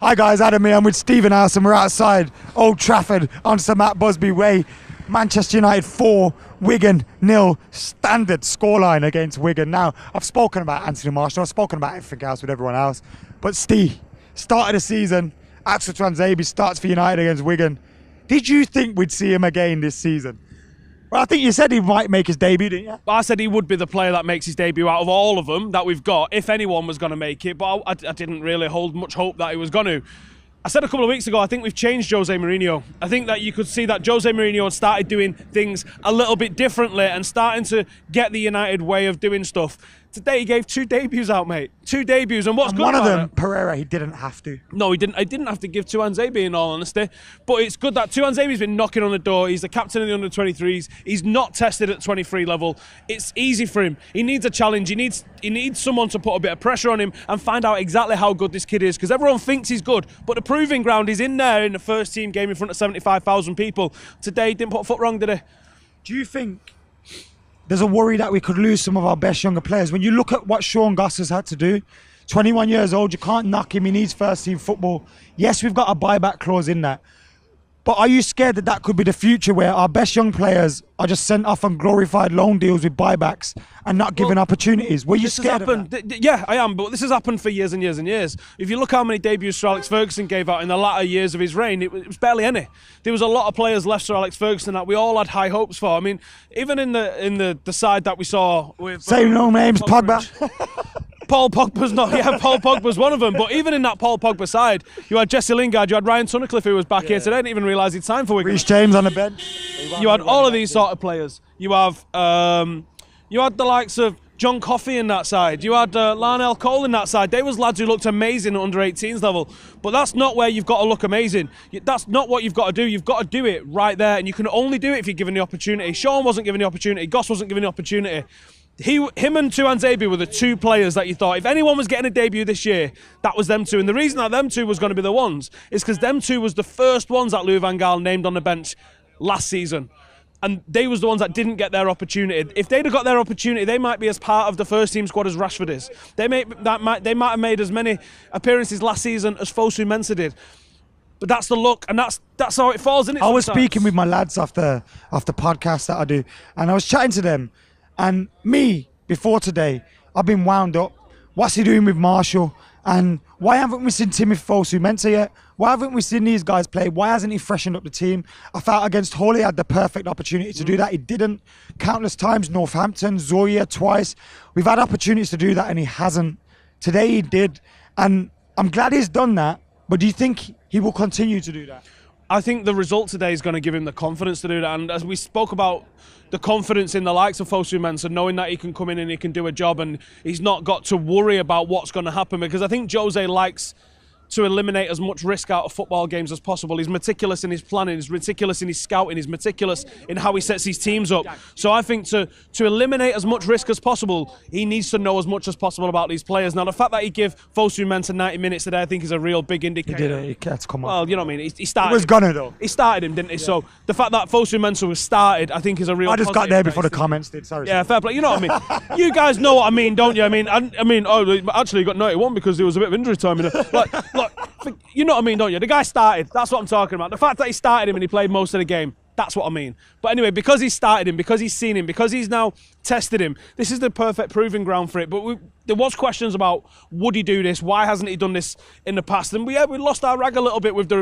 Hi guys, Adam here. I'm with Stephen House and we're outside Old Trafford on Sir Matt Busby Way. Manchester United 4, Wigan 0, standard scoreline against Wigan. Now, I've spoken about Anthony Marshall, I've spoken about everything else with everyone else. But Steve, start of the season, Axel Tuanzebe starts for United against Wigan. Did you think we'd see him again this season? Well, I think you said he might make his debut, didn't you? I said he would be the player that makes his debut out of all of them that we've got, if anyone was going to make it, but I didn't really hold much hope that he was going to. I said a couple of weeks ago, I think we've changed Jose Mourinho. I think that you could see that Jose Mourinho had started doing things a little bit differently and starting to get the United way of doing stuff. Today he gave 2 debuts out, mate. 2 debuts, and what's good one about of them, it, Pereira, he didn't have to. No, he didn't. I didn't have to give Tuanzebe, in all honesty. But it's good that Tuanzebe's been knocking on the door. He's the captain of the under-23s. He's not tested at 23 level. It's easy for him. He needs a challenge. He needs someone to put a bit of pressure on him and find out exactly how good this kid is. Because everyone thinks he's good, but the proving ground is in there in the first team game in front of 75,000 people. Today he didn't put a foot wrong, did he? Do you think there's a worry that we could lose some of our best younger players? When you look at what Sean Goss has had to do, 21 years old, you can't knock him, he needs first team football. Yes, we've got a buyback clause in that. But are you scared that that could be the future where our best young players are just sent off on glorified loan deals with buybacks and not given opportunities? Were you scared of that? Yeah, I am, but this has happened for years and years and years. If you look how many debuts Sir Alex Ferguson gave out in the latter years of his reign, it was barely any. There was a lot of players left Sir Alex Ferguson that we all had high hopes for. I mean, even in the side that we saw with... Say no names, Pogba. Paul Pogba's one of them. But even in that Paul Pogba side, you had Jesse Lingard, you had Ryan Tunnicliffe who was back here today. I didn't even realise he'd signed for Wigan. Reece James on the bench. You had all of these sort of players. You have you had the likes of John Coffey in that side. You had Larnell Cole in that side. They was lads who looked amazing at under-18s level. But that's not where you've got to look amazing. That's not what you've got to do. You've got to do it right there, and you can only do it if you're given the opportunity. Sean wasn't given the opportunity. Goss wasn't given the opportunity. Him and Tuanzebe were the 2 players that you thought, if anyone was getting a debut this year, that was them 2. And the reason that them 2 was going to be the ones is because them 2 was the first ones that Louis van Gaal named on the bench last season. And they was the ones that didn't get their opportunity. If they'd have got their opportunity, they might be as part of the first team squad as Rashford is. They might have made as many appearances last season as Fosu Mensah did. But that's the luck, and that's how it falls, isn't it? I was speaking with my lads after podcasts that I do, and I was chatting to them. And me, before today, I've been wound up. What's he doing with Marshall? And why haven't we seen Timothy Fosu Mensah yet? Why haven't we seen these guys play? Why hasn't he freshened up the team? I felt against Hull he had the perfect opportunity to do that. He didn't. Countless times, Northampton, Zoya twice. We've had opportunities to do that and he hasn't. Today he did. And I'm glad he's done that. But do you think he will continue to do that? I think the result today is going to give him the confidence to do that. And as we spoke about the confidence in the likes of Fosu Mensah, knowing that he can come in and he can do a job and he's not got to worry about what's going to happen, because I think Jose likes to eliminate as much risk out of football games as possible. He's meticulous in his planning, he's meticulous in his scouting, he's meticulous in how he sets his teams up. So I think to eliminate as much risk as possible, he needs to know as much as possible about these players. Now, the fact that he gave Fosu Mensah 90 minutes today, I think is a real big indicator. He did it, he had to come on. Well, you know what I mean? He started. He was gonna though. He started him, didn't he? Yeah. So the fact that Fosu Mensah was started, I think is a real I just got there before the comments did, sorry. Yeah, fair play. You know what I mean? You guys know what I mean, don't you? I mean, actually he got 91 because there was a bit of injury time. You know? You know what I mean, don't you? The guy started. That's what I'm talking about. The fact that he started him and he played most of the game, that's what I mean. But anyway, because he started him, because he's seen him, because he's now tested him, this is the perfect proving ground for it. But there was questions about, would he do this? Why hasn't he done this in the past? And we lost our rag a little bit with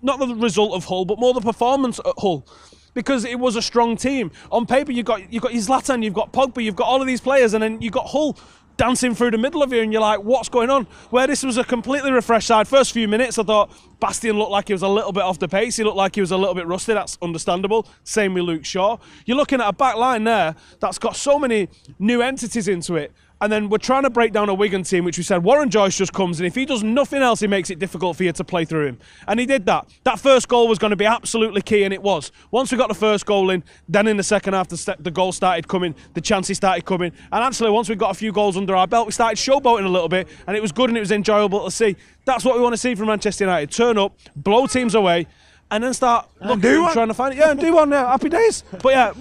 not the result of Hull, but more the performance at Hull. Because it was a strong team. On paper, you've got Zlatan, you've got Pogba, you've got all of these players, and then you've got Hull dancing through the middle of you, and you're like, what's going on? Where this was a completely refreshed side. First few minutes, I thought Bastian looked like he was a little bit off the pace. He looked like he was a little bit rusty. That's understandable. Same with Luke Shaw. You're looking at a back line there that's got so many new entities into it. And then we're trying to break down a Wigan team, which we said Warren Joyce just comes, and if he does nothing else, he makes it difficult for you to play through him. And he did that. That first goal was going to be absolutely key, and it was. Once we got the first goal in, then in the second half, the goal started coming, the chances started coming. And actually, once we got a few goals under our belt, we started showboating a little bit, and it was good and it was enjoyable to see. That's what we want to see from Manchester United. Turn up, blow teams away, and then start looking, trying to find it. Yeah, and do one, yeah, happy days. But yeah,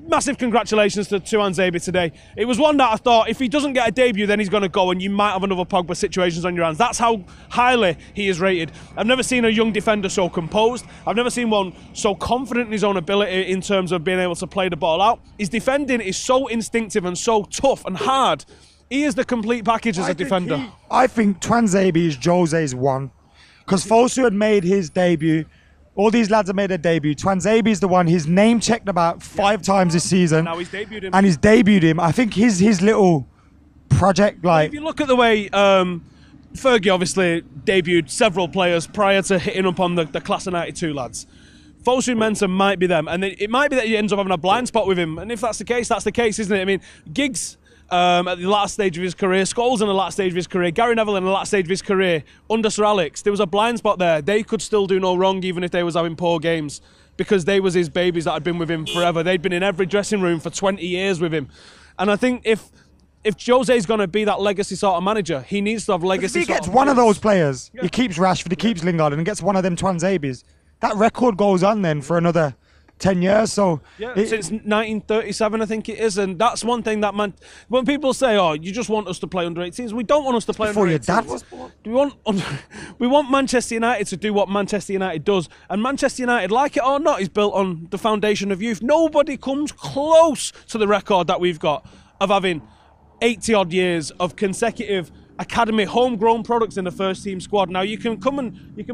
massive congratulations to Tuanzebe today. It was one that I thought, if he doesn't get a debut, then he's going to go and you might have another Pogba situations on your hands. That's how highly he is rated. I've never seen a young defender so composed. I've never seen one so confident in his own ability in terms of being able to play the ball out. His defending is so instinctive and so tough and hard. He is the complete package as a defender. I think Tuanzebe is Jose's one. Because Fosu had made his debut. All these lads have made their debut. Tuanzebe is the one. He's name checked about 5 times this season. And now he's debuted him. And he's debuted him. I think his little project, like... If you look at the way Fergie obviously debuted several players prior to hitting up on the class of 92 lads. Fosu Mensah might be them. And it might be that he ends up having a blind spot with him. And if that's the case, isn't it? I mean, Giggs... at the last stage of his career, Scholes in the last stage of his career, Gary Neville in the last stage of his career, under Sir Alex, there was a blind spot there. They could still do no wrong even if they was having poor games because they was his babies that had been with him forever. They'd been in every dressing room for 20 years with him. And I think if Jose's going to be that legacy sort of manager, he needs to have legacy. If he gets one of those players, he keeps Rashford, he keeps Lingard, and gets one of them Tuanzebes, that record goes on then for another 10 years, so... Yeah, since 1937, I think it is, and that's one thing that when people say, oh, you just want us to play under 18s, we don't want us to play under 18s. Before your dad was born. We want Manchester United to do what Manchester United does, and Manchester United, like it or not, is built on the foundation of youth. Nobody comes close to the record that we've got of having 80-odd years of consecutive academy homegrown products in the first team squad. Now you can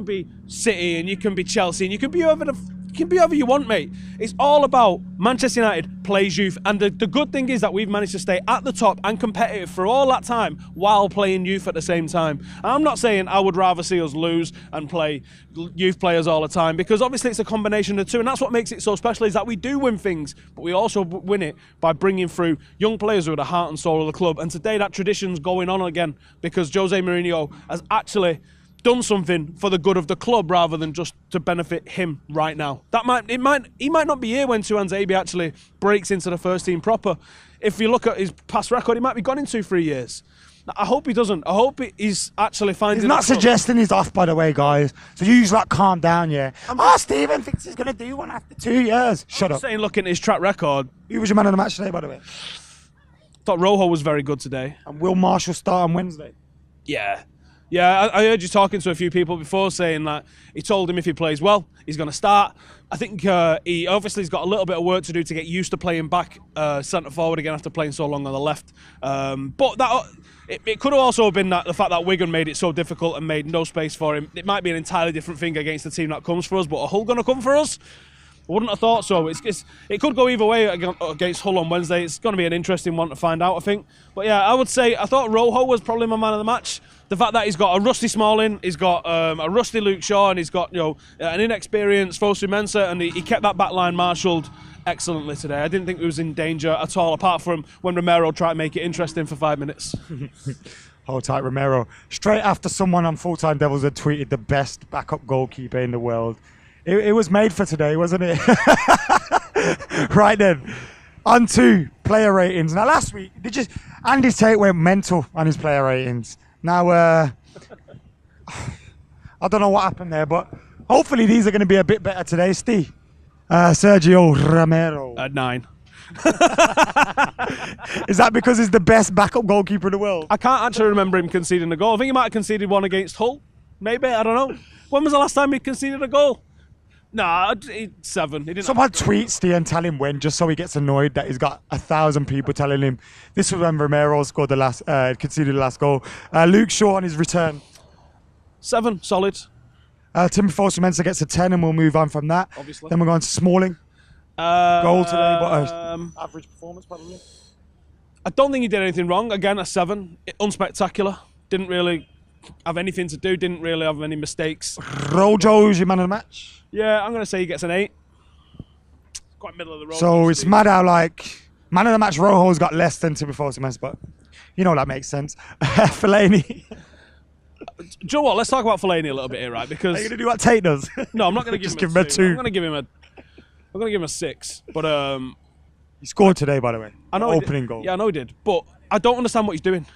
be City and you can be Chelsea and you can be whoever you want, mate. It's all about Manchester United plays youth, and the good thing is that we've managed to stay at the top and competitive for all that time while playing youth at the same time. I'm not saying I would rather see us lose and play youth players all the time, because obviously it's a combination of the two, and that's what makes it so special, is that we do win things, but we also win it by bringing through young players who are the heart and soul of the club. And today that tradition's going on again because Jose Mourinho has actually done something for the good of the club rather than just to benefit him right now. He might not be here when Tuanzebe actually breaks into the first team proper. If you look at his past record, he might be gone in 2-3 years. I hope he doesn't. I hope he's actually finding... He's not suggesting he's off, by the way, guys. So you just calm down, yeah. Stephen thinks he's going to do one after 2 years. Shut up. Saying, looking at his track record... Who was your man of the match today, by the way? Thought Rojo was very good today. And will Marshall start on Wednesday? Yeah. Yeah, I heard you talking to a few people before saying that he told him if he plays well, he's going to start. I think he obviously has got a little bit of work to do to get used to playing back centre forward again after playing so long on the left. But that it could have also been that the fact that Wigan made it so difficult and made no space for him. It might be an entirely different thing against the team that comes for us, but are Hull going to come for us? I wouldn't have thought so. It could go either way against Hull on Wednesday. It's going to be an interesting one to find out, I think. But yeah, I would say I thought Rojo was probably my man of the match. The fact that he's got a rusty Smalling, he's got a rusty Luke Shaw, and he's got an inexperienced Fosu Mensah, and he kept that back line marshalled excellently today. I didn't think he was in danger at all, apart from when Romero tried to make it interesting for 5 minutes. Hold tight, Romero. Straight after someone on Full Time Devils had tweeted the best backup goalkeeper in the world. It was made for today, wasn't it? Right then, on to player ratings. Now, last week, Andy Tate went mental on his player ratings. Now, I don't know what happened there, but hopefully these are going to be a bit better today. Steve, Sergio Romero. At 9. Is that because he's the best backup goalkeeper in the world? I can't actually remember him conceding a goal. I think he might have conceded one against Hull. Maybe, I don't know. When was the last time he conceded a goal? Nah, 7. He didn't. Someone tweet Steve and tell him when, just so he gets annoyed that he's got 1,000 people telling him. This was when Romero scored conceded the last goal. Luke Shaw on his return. 7, solid. Timothy Fosu Mensah gets a 10, and we'll move on from that. Obviously. Then we're going to Smalling. Goal today, but average performance probably. I don't think he did anything wrong. Again, a 7. Unspectacular. Didn't really have anything to do. Didn't really have any mistakes. Rojo's your man of the match. Yeah, I'm going to say he gets an 8. Quite middle of the road. So it's mad how, man of the match Rojo's got less than Timothy Fosu Mensah, but that makes sense. Fellaini. Do you know what? Let's talk about Fellaini a little bit here, right? Because are you going to do what Tate does? No, I'm not going to Just give him a 2. I'm going to give him a 6. But he scored today, by the way. I know opening goal. Yeah, I know he did. But I don't understand what he's doing.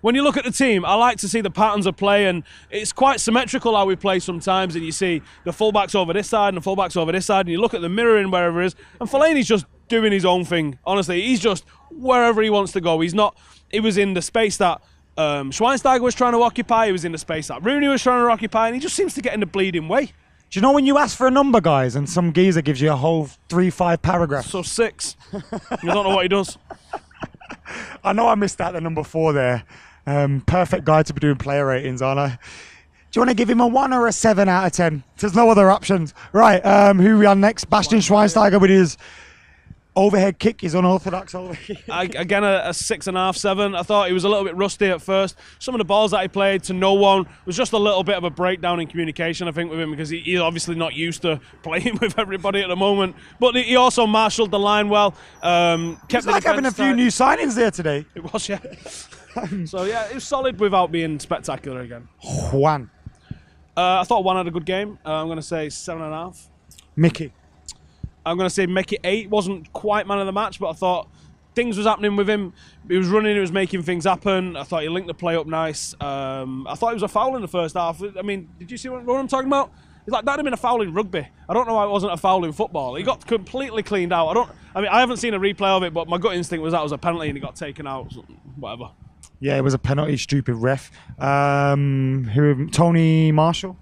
When you look at the team, I like to see the patterns of play, and it's quite symmetrical how we play sometimes, and you see the fullbacks over this side and the fullbacks over this side, and you look at the mirroring wherever it is, and Fellaini's just doing his own thing. Honestly, he's just wherever he wants to go. He was in the space that Schweinsteiger was trying to occupy. He was in the space that Rooney was trying to occupy, and he just seems to get in the bleeding way. Do you know when you ask for a number, guys, and some geezer gives you a whole 3-5 paragraphs? So 6. I don't know what he does. I know I missed out the number 4 there. Perfect guy to be doing player ratings, aren't I? Do you want to give him a 1 or a 7 out of 10? There's no other options. Right, who we on next? Bastian Schweinsteiger with his overhead kick, his unorthodox overhead kick. Again, a 6.5, 7. I thought he was a little bit rusty at first. Some of the balls that he played to no one was just a little bit of a breakdown in communication, I think, with him, because he's obviously not used to playing with everybody at the moment. But he also marshalled the line well. It's like having a few new signings there today. It was, yeah. So, yeah, it was solid without being spectacular again. Juan. I thought Juan had a good game. I'm going to say 7.5. Mickey. I'm going to say make it 8. Wasn't quite man of the match, but I thought things was happening with him. He was running, he was making things happen. I thought he linked the play up nice. I thought it was a foul in the first half. I mean, did you see what I'm talking about? It's like, that'd have been a foul in rugby. I don't know why it wasn't a foul in football. He got completely cleaned out. I haven't seen a replay of it, but my gut instinct was that was a penalty and he got taken out. So, whatever. Yeah, it was a penalty, stupid ref. Tony Marshall?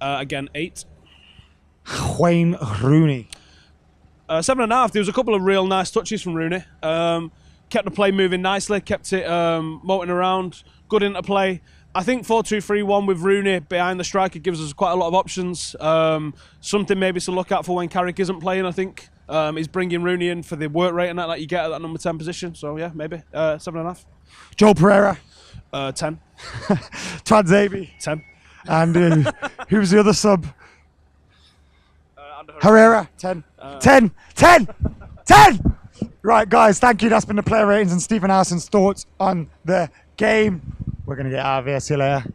Again, 8. Wayne Rooney. 7.5. There was a couple of real nice touches from Rooney. Kept the play moving nicely, kept it motoring around, good interplay. I think 4-2-3-1 with Rooney behind the striker gives us quite a lot of options. Something maybe to look at for when Carrick isn't playing, I think. He's bringing Rooney in for the work rate and that you get at that number 10 position. So, yeah, maybe 7.5. Joe Pereira. 10. Tuanzebe. 10. And who's the other sub? Herrera. 10. 10. 10. 10. Right, guys, thank you. That's been the player ratings and Stephen Howson's thoughts on the game. We're going to get out of here. See you later.